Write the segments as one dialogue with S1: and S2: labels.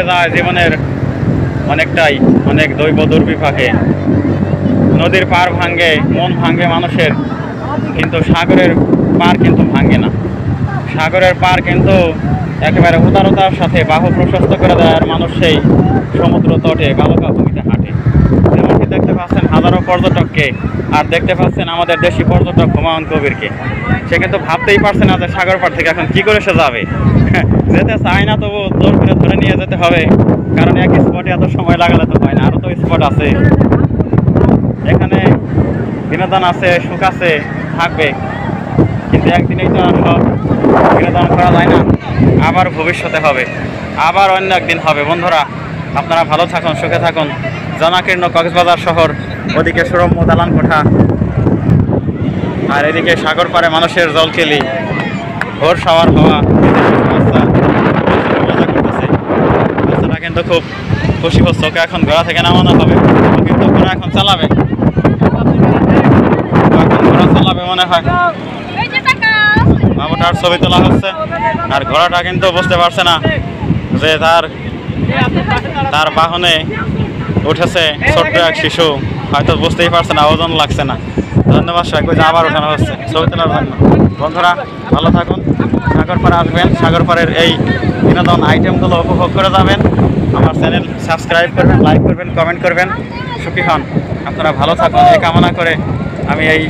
S1: লেগে যায় জীবনের অনেক দৈব দুর্বিপাকে। নদীর পার ভাঙ্গে, মন ভাঙ্গে মানুষের, কিন্তু সাগরের পার কিন্তু ভাঙ্গে না। সাগরের পার কিন্তু একেবারে উদারতার সাথে বাহু প্রশস্ত করে দেয়, আর মানুষ সেই সমুদ্র তটে বালুকা ভূমিতে হাঁটে। যেমনটি দেখতে পাচ্ছেন হাজারো পর্যটককে, আর দেখতে পাচ্ছেন আমাদের দেশি পর্যটক হুমায়ুন কবিরকে। সে কিন্তু ভাবতেই পারছে না যে সাগর পার থেকে এখন কি করে সে যাবে। যেতে চায় না, তবু জোর করে ধরে নিয়ে যেতে হবে, কারণ এক স্পটে এত সময় লাগালে তো হয় না, আরও তো স্পট আছে। এখানে বিনোদন আছে, সুখ আছে, থাকবে, কিন্তু একদিনেই তো আর সব বিনোদন করা যায় না। আবার ভবিষ্যতে হবে, আবার অন্য একদিন হবে। বন্ধুরা, আপনারা ভালো থাকুন, সুখে থাকুন। জনাকীর্ণ কক্সবাজার শহর, ওদিকে সুরম্য দালান কোঠা, আর এদিকে সাগর পাড়ে মানুষের জলকেলি, ভোর সাওয়ার হওয়া, মজা করতেছে। বাচ্চারা কিন্তু খুব খুশি হচ্ছে। ওকে এখন ঘোড়া থেকে নামানো হবে, ও কিন্তু ঘোড়া এখন চালাবে, ঘোড়া চালাবে মনে হয়। বাবুটার ছবি তোলা হচ্ছে, আর ঘোড়াটা কিন্তু বুঝতে পারছে না যে তার বাহনে উঠেছে ছোট্ট এক শিশু, হয়তো বুঝতেই পারছে না, ওজন লাগছে না। ধন্যবাদ সবাইকে, যে আবার ওঠানো হচ্ছে ছবি তোলার জন্য। বন্ধুরা, ভালো থাকুন, সাগর পাড়ে আসবেন, সাগর পাড়ের এই বিনোদন আইটেমগুলো উপভোগ করে যাবেন। আমার চ্যানেল সাবস্ক্রাইব করবেন, লাইক করবেন, কমেন্ট করবেন। সুখী হন, আপনারা ভালো থাকুন এই কামনা করে আমি এই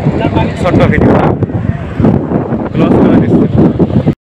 S1: ছোট্ট ভিডিওটা ক্লোজ